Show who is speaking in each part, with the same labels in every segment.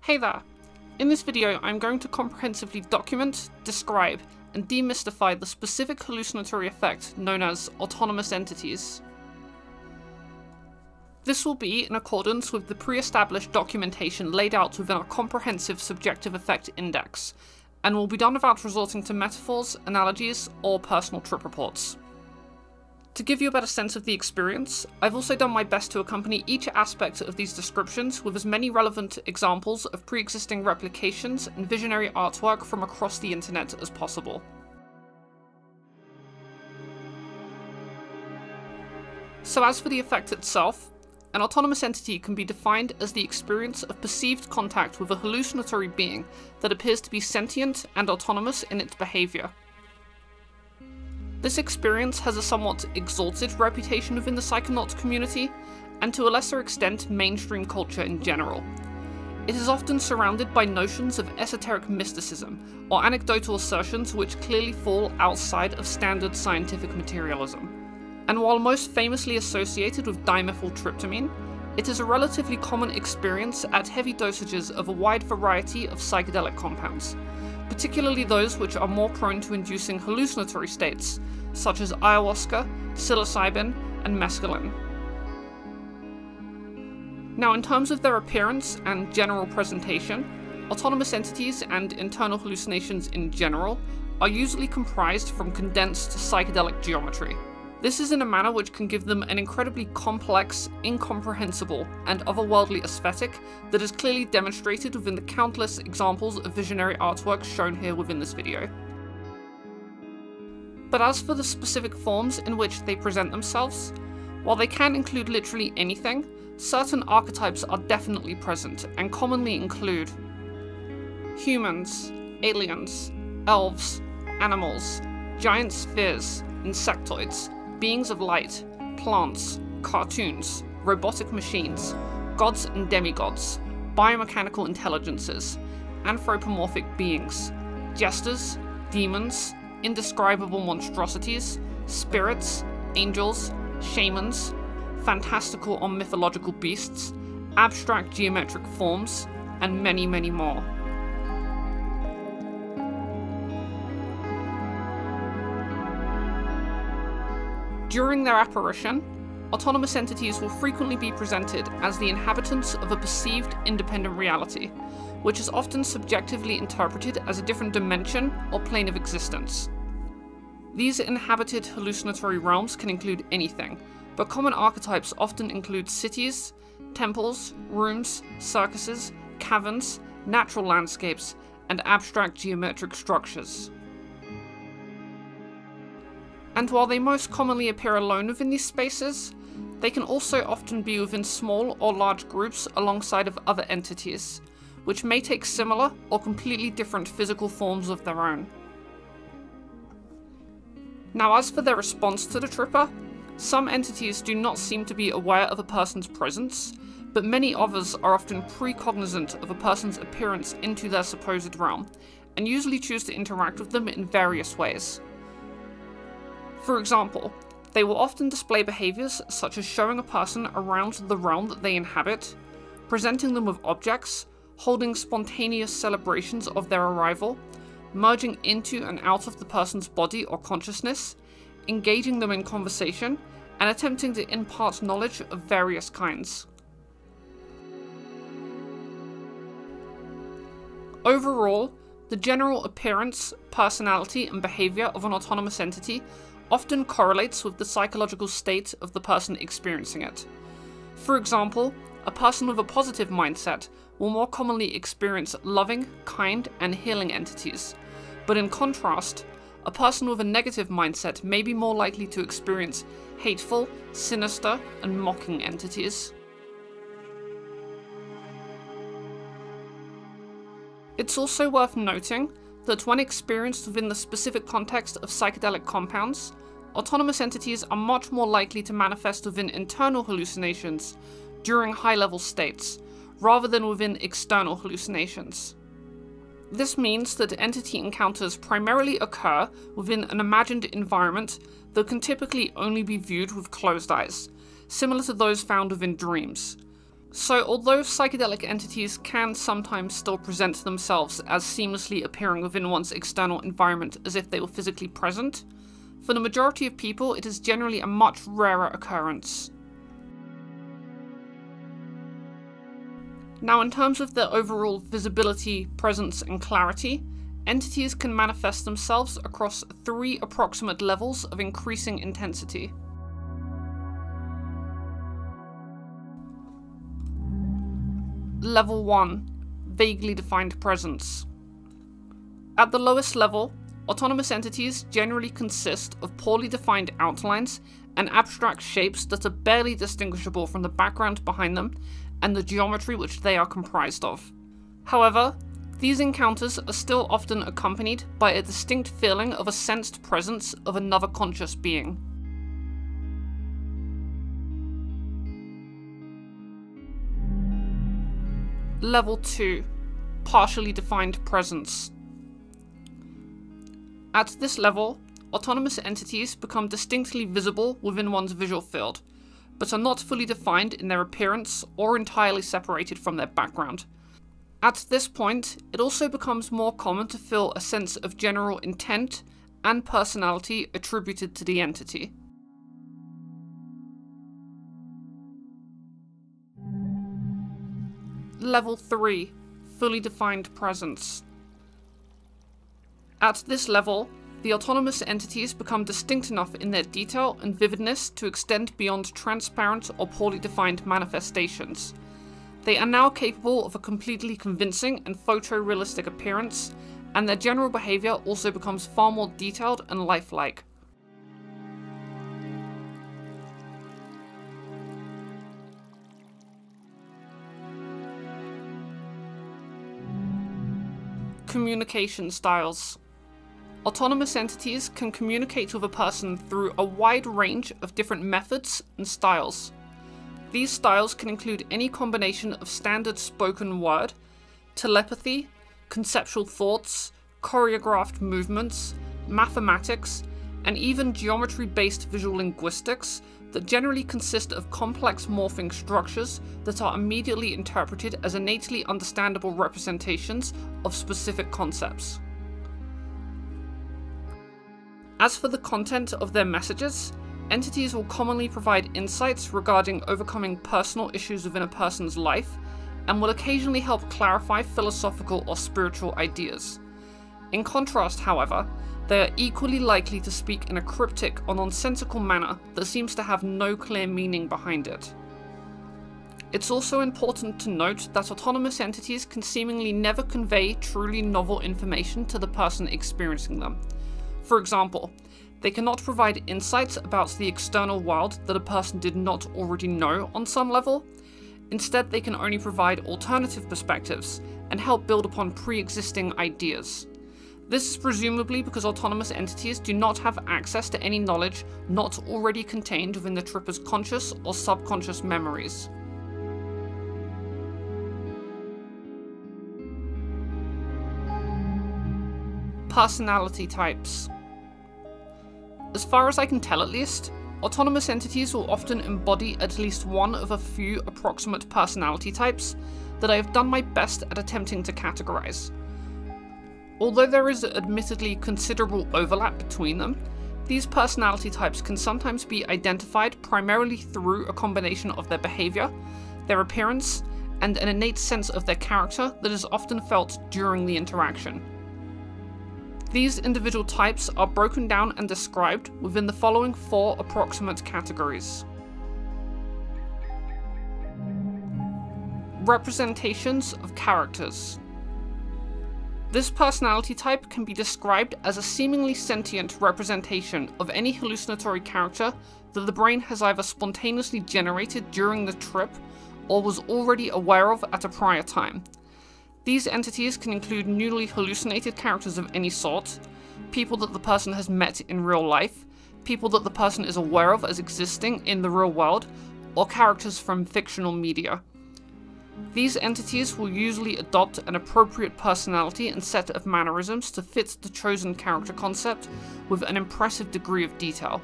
Speaker 1: Hey there! In this video I'm going to comprehensively document, describe, and demystify the specific hallucinatory effect known as autonomous entities. This will be in accordance with the pre-established documentation laid out within our comprehensive subjective effect index, and will be done without resorting to metaphors, analogies, or personal trip reports. To give you a better sense of the experience, I've also done my best to accompany each aspect of these descriptions with as many relevant examples of pre-existing replications and visionary artwork from across the internet as possible. So as for the effect itself, an autonomous entity can be defined as the experience of perceived contact with a hallucinatory being that appears to be sentient and autonomous in its behaviour. This experience has a somewhat exalted reputation within the psychonaut community, and to a lesser extent mainstream culture in general. It is often surrounded by notions of esoteric mysticism, or anecdotal assertions which clearly fall outside of standard scientific materialism. And while most famously associated with dimethyltryptamine, it is a relatively common experience at heavy dosages of a wide variety of psychedelic compounds, particularly those which are more prone to inducing hallucinatory states, such as ayahuasca, psilocybin, and mescaline. Now, in terms of their appearance and general presentation, autonomous entities and internal hallucinations in general are usually comprised from condensed psychedelic geometry. This is in a manner which can give them an incredibly complex, incomprehensible, and otherworldly aesthetic that is clearly demonstrated within the countless examples of visionary artwork shown here within this video. But as for the specific forms in which they present themselves, while they can include literally anything, certain archetypes are definitely present and commonly include humans, aliens, elves, animals, giant spheres, insectoids, beings of light, plants, cartoons, robotic machines, gods and demigods, biomechanical intelligences, anthropomorphic beings, jesters, demons, indescribable monstrosities, spirits, angels, shamans, fantastical or mythological beasts, abstract geometric forms, and many, many more. During their apparition, autonomous entities will frequently be presented as the inhabitants of a perceived independent reality, which is often subjectively interpreted as a different dimension or plane of existence. These inhabited hallucinatory realms can include anything, but common archetypes often include cities, temples, rooms, circuses, caverns, natural landscapes, and abstract geometric structures. And while they most commonly appear alone within these spaces, they can also often be within small or large groups alongside of other entities, which may take similar or completely different physical forms of their own. Now, as for their response to the tripper, some entities do not seem to be aware of a person's presence, but many others are often precognizant of a person's appearance into their supposed realm, and usually choose to interact with them in various ways. For example, they will often display behaviours such as showing a person around the realm that they inhabit, presenting them with objects, holding spontaneous celebrations of their arrival, merging into and out of the person's body or consciousness, engaging them in conversation, and attempting to impart knowledge of various kinds. Overall, the general appearance, personality, and behaviour of an autonomous entity often correlates with the psychological state of the person experiencing it. For example, a person with a positive mindset will more commonly experience loving, kind, and healing entities, but in contrast, a person with a negative mindset may be more likely to experience hateful, sinister, and mocking entities. It's also worth noting that when experienced within the specific context of psychedelic compounds, autonomous entities are much more likely to manifest within internal hallucinations during high-level states, rather than within external hallucinations. This means that entity encounters primarily occur within an imagined environment that can typically only be viewed with closed eyes, similar to those found within dreams. So although psychedelic entities can sometimes still present themselves as seamlessly appearing within one's external environment as if they were physically present, for the majority of people it is generally a much rarer occurrence. Now, in terms of their overall visibility, presence, and clarity, entities can manifest themselves across 3 approximate levels of increasing intensity. Level 1. Vaguely defined presence. At the lowest level, autonomous entities generally consist of poorly defined outlines and abstract shapes that are barely distinguishable from the background behind them and the geometry which they are comprised of. However, these encounters are still often accompanied by a distinct feeling of a sensed presence of another conscious being. Level 2. Partially defined presence. At this level, autonomous entities become distinctly visible within one's visual field, but are not fully defined in their appearance or entirely separated from their background. At this point, it also becomes more common to feel a sense of general intent and personality attributed to the entity. Level 3. Fully defined presence. At this level, the autonomous entities become distinct enough in their detail and vividness to extend beyond transparent or poorly defined manifestations. They are now capable of a completely convincing and photorealistic appearance, and their general behavior also becomes far more detailed and lifelike. Communication styles. Autonomous entities can communicate with a person through a wide range of different methods and styles. These styles can include any combination of standard spoken word, telepathy, conceptual thoughts, choreographed movements, mathematics, and even geometry-based visual linguistics that generally consist of complex morphing structures that are immediately interpreted as innately understandable representations of specific concepts. As for the content of their messages, entities will commonly provide insights regarding overcoming personal issues within a person's life, and will occasionally help clarify philosophical or spiritual ideas. In contrast, however, they are equally likely to speak in a cryptic or nonsensical manner that seems to have no clear meaning behind it. It's also important to note that autonomous entities can seemingly never convey truly novel information to the person experiencing them. For example, they cannot provide insights about the external world that a person did not already know on some level. Instead, they can only provide alternative perspectives and help build upon pre-existing ideas. This is presumably because autonomous entities do not have access to any knowledge not already contained within the tripper's conscious or subconscious memories. Personality types. As far as I can tell at least, autonomous entities will often embody at least one of a few approximate personality types that I have done my best at attempting to categorize. Although there is admittedly considerable overlap between them, these personality types can sometimes be identified primarily through a combination of their behavior, their appearance, and an innate sense of their character that is often felt during the interaction. These individual types are broken down and described within the following 4 approximate categories. Representations of characters. This personality type can be described as a seemingly sentient representation of any hallucinatory character that the brain has either spontaneously generated during the trip or was already aware of at a prior time. These entities can include newly hallucinated characters of any sort, people that the person has met in real life, people that the person is aware of as existing in the real world, or characters from fictional media. These entities will usually adopt an appropriate personality and set of mannerisms to fit the chosen character concept with an impressive degree of detail.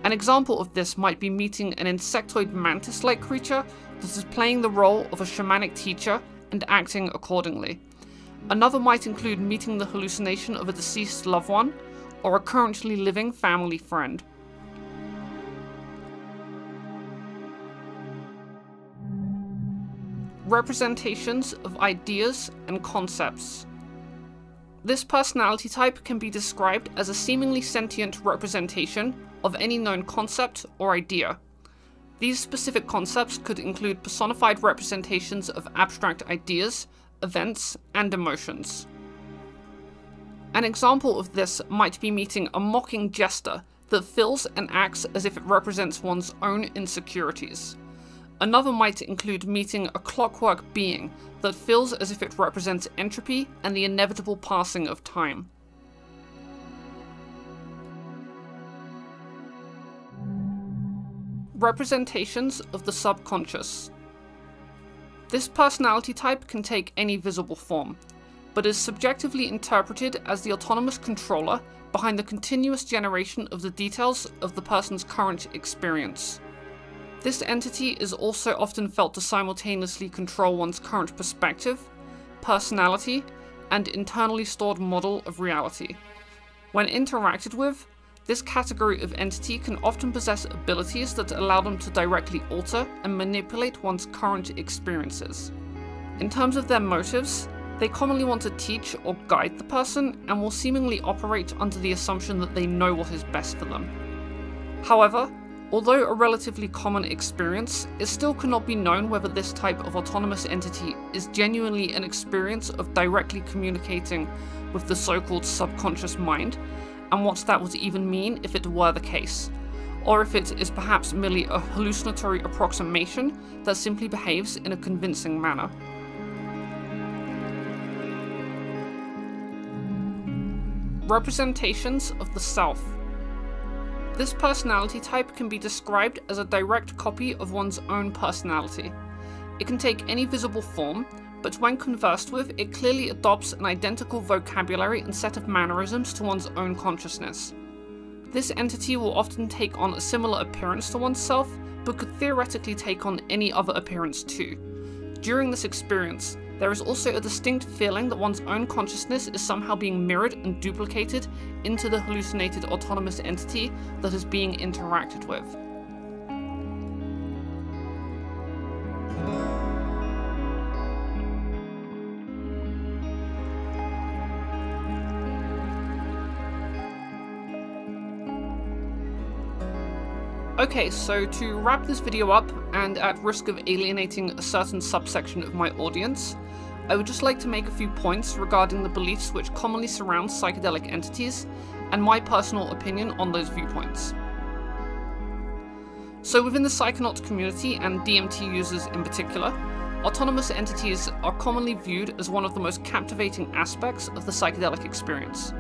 Speaker 1: An example of this might be meeting an insectoid mantis-like creature that is playing the role of a shamanic teacher and acting accordingly. Another might include meeting the hallucination of a deceased loved one or a currently living family friend. Representations of ideas and concepts. This personality type can be described as a seemingly sentient representation of any known concept or idea. These specific concepts could include personified representations of abstract ideas, events, and emotions. An example of this might be meeting a mocking jester that feels and acts as if it represents one's own insecurities. Another might include meeting a clockwork being that feels as if it represents entropy and the inevitable passing of time. Representations of the subconscious. This personality type can take any visible form, but is subjectively interpreted as the autonomous controller behind the continuous generation of the details of the person's current experience. This entity is also often felt to simultaneously control one's current perspective, personality, and internally stored model of reality. When interacted with, this category of entity can often possess abilities that allow them to directly alter and manipulate one's current experiences. In terms of their motives, they commonly want to teach or guide the person and will seemingly operate under the assumption that they know what is best for them. However, although a relatively common experience, it still cannot be known whether this type of autonomous entity is genuinely an experience of directly communicating with the so-called subconscious mind, and what that would even mean if it were the case, or if it is perhaps merely a hallucinatory approximation that simply behaves in a convincing manner. Representations of the self. This personality type can be described as a direct copy of one's own personality. It can take any visible form, but when conversed with, it clearly adopts an identical vocabulary and set of mannerisms to one's own consciousness. This entity will often take on a similar appearance to oneself, but could theoretically take on any other appearance too. During this experience, there is also a distinct feeling that one's own consciousness is somehow being mirrored and duplicated into the hallucinated autonomous entity that is being interacted with. Okay, so to wrap this video up, and at risk of alienating a certain subsection of my audience, I would just like to make a few points regarding the beliefs which commonly surround psychedelic entities, and my personal opinion on those viewpoints. So within the psychonaut community, and DMT users in particular, autonomous entities are commonly viewed as one of the most captivating aspects of the psychedelic experience.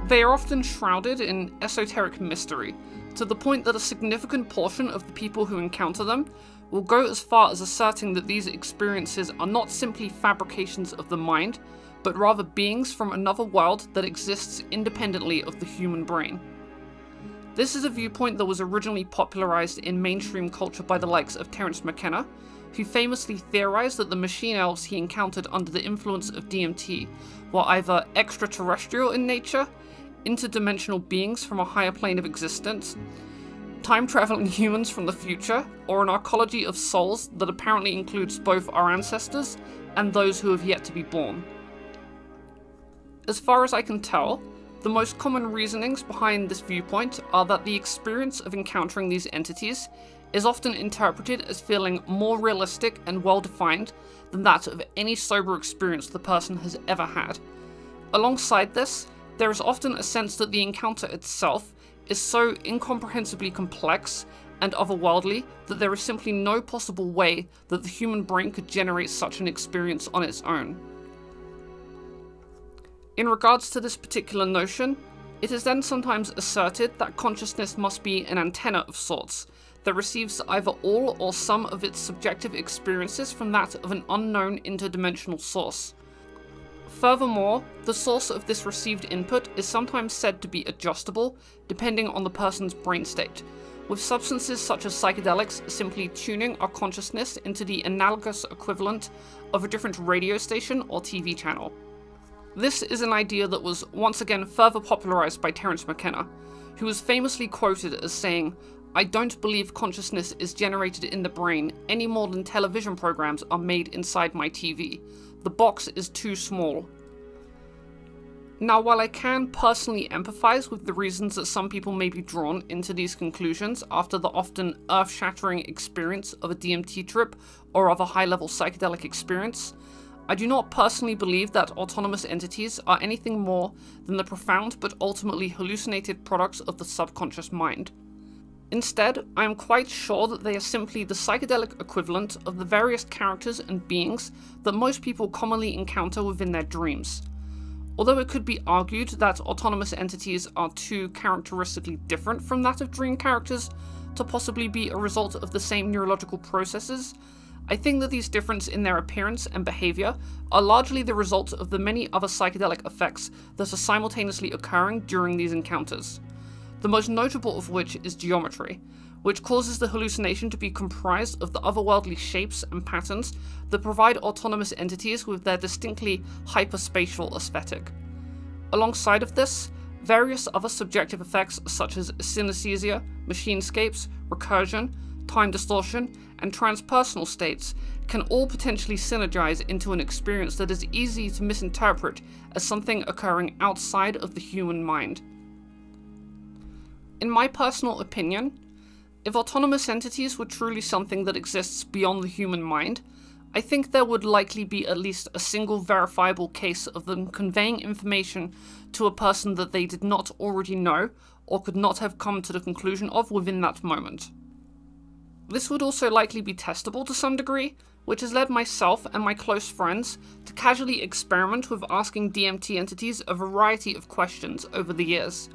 Speaker 1: They are often shrouded in esoteric mystery, to the point that a significant portion of the people who encounter them will go as far as asserting that these experiences are not simply fabrications of the mind, but rather beings from another world that exists independently of the human brain. This is a viewpoint that was originally popularized in mainstream culture by the likes of Terence McKenna, who famously theorized that the machine elves he encountered under the influence of DMT were either extraterrestrial in nature, interdimensional beings from a higher plane of existence, time-traveling humans from the future, or an arcology of souls that apparently includes both our ancestors and those who have yet to be born. As far as I can tell, the most common reasonings behind this viewpoint are that the experience of encountering these entities is often interpreted as feeling more realistic and well-defined than that of any sober experience the person has ever had. Alongside this, there is often a sense that the encounter itself is so incomprehensibly complex and otherworldly that there is simply no possible way that the human brain could generate such an experience on its own. In regards to this particular notion, it is then sometimes asserted that consciousness must be an antenna of sorts that receives either all or some of its subjective experiences from that of an unknown interdimensional source. Furthermore, the source of this received input is sometimes said to be adjustable depending on the person's brain state, with substances such as psychedelics simply tuning our consciousness into the analogous equivalent of a different radio station or TV channel. This is an idea that was once again further popularized by Terence McKenna, who was famously quoted as saying, "I don't believe consciousness is generated in the brain any more than television programs are made inside my TV. The box is too small." Now, while I can personally empathize with the reasons that some people may be drawn into these conclusions after the often earth-shattering experience of a DMT trip or of a high-level psychedelic experience, I do not personally believe that autonomous entities are anything more than the profound but ultimately hallucinated products of the subconscious mind. Instead, I am quite sure that they are simply the psychedelic equivalent of the various characters and beings that most people commonly encounter within their dreams. Although it could be argued that autonomous entities are too characteristically different from that of dream characters to possibly be a result of the same neurological processes, I think that these differences in their appearance and behavior are largely the result of the many other psychedelic effects that are simultaneously occurring during these encounters. The most notable of which is geometry, which causes the hallucination to be comprised of the otherworldly shapes and patterns that provide autonomous entities with their distinctly hyperspatial aesthetic. Alongside of this, various other subjective effects such as synesthesia, machinescapes, recursion, time distortion, and transpersonal states can all potentially synergize into an experience that is easy to misinterpret as something occurring outside of the human mind. In my personal opinion, if autonomous entities were truly something that exists beyond the human mind, I think there would likely be at least a single verifiable case of them conveying information to a person that they did not already know or could not have come to the conclusion of within that moment. This would also likely be testable to some degree, which has led myself and my close friends to casually experiment with asking DMT entities a variety of questions over the years.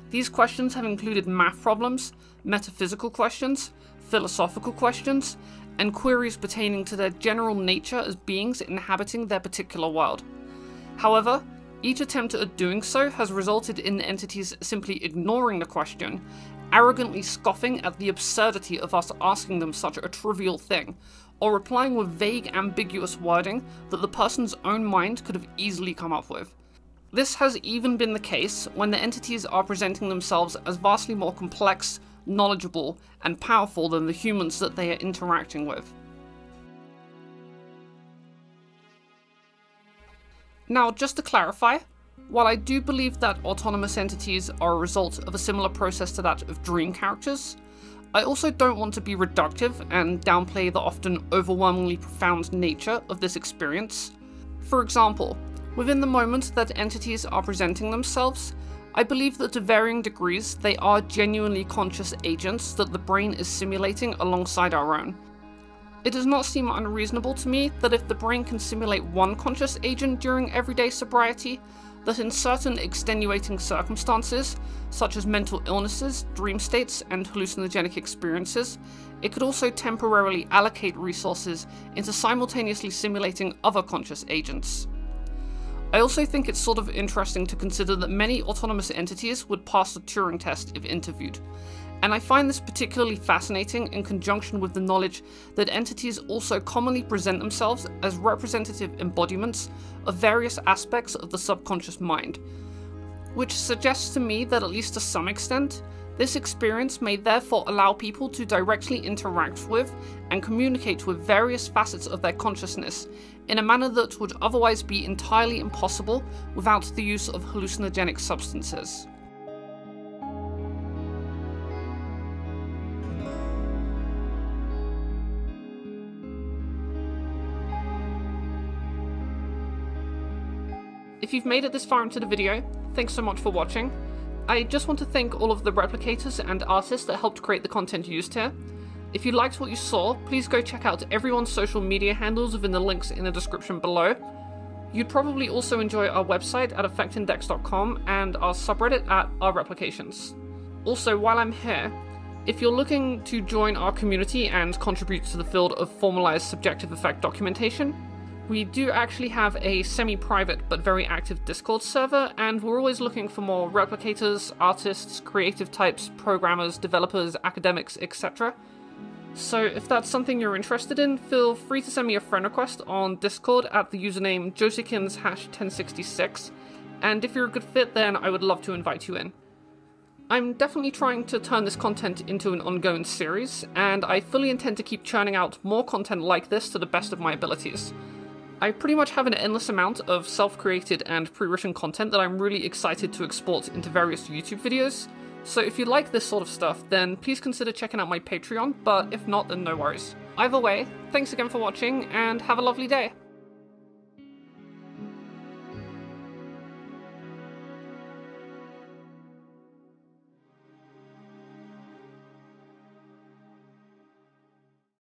Speaker 1: These questions have included math problems, metaphysical questions, philosophical questions, and queries pertaining to their general nature as beings inhabiting their particular world. However, each attempt at doing so has resulted in the entities simply ignoring the question, arrogantly scoffing at the absurdity of us asking them such a trivial thing, or replying with vague, ambiguous wording that the person's own mind could have easily come up with. This has even been the case when the entities are presenting themselves as vastly more complex, knowledgeable, and powerful than the humans that they are interacting with. Now, just to clarify, while I do believe that autonomous entities are a result of a similar process to that of dream characters, I also don't want to be reductive and downplay the often overwhelmingly profound nature of this experience. For example, within the moment that entities are presenting themselves, I believe that to varying degrees they are genuinely conscious agents that the brain is simulating alongside our own. It does not seem unreasonable to me that if the brain can simulate one conscious agent during everyday sobriety, that in certain extenuating circumstances, such as mental illnesses, dream states, and hallucinogenic experiences, it could also temporarily allocate resources into simultaneously simulating other conscious agents. I also think it's sort of interesting to consider that many autonomous entities would pass the Turing test if interviewed, and I find this particularly fascinating in conjunction with the knowledge that entities also commonly present themselves as representative embodiments of various aspects of the subconscious mind, which suggests to me that at least to some extent, this experience may therefore allow people to directly interact with and communicate with various facets of their consciousness in a manner that would otherwise be entirely impossible without the use of hallucinogenic substances. If you've made it this far into the video, thanks so much for watching. I just want to thank all of the replicators and artists that helped create the content used here. If you liked what you saw, please go check out everyone's social media handles within the links in the description below. You'd probably also enjoy our website at effectindex.com and our subreddit at ourreplications. Also, while I'm here, if you're looking to join our community and contribute to the field of formalized subjective effect documentation, We do actually have a semi-private but very active Discord server, and we're always looking for more replicators, artists, creative types, programmers, developers, academics, etc. So if that's something you're interested in, feel free to send me a friend request on Discord at the username josikins#1066, and if you're a good fit, then I would love to invite you in. I'm definitely trying to turn this content into an ongoing series, and I fully intend to keep churning out more content like this to the best of my abilities. I pretty much have an endless amount of self-created and pre-written content that I'm really excited to export into various YouTube videos, so if you like this sort of stuff, then please consider checking out my Patreon, but if not, then no worries. Either way, thanks again for watching, and have a lovely day!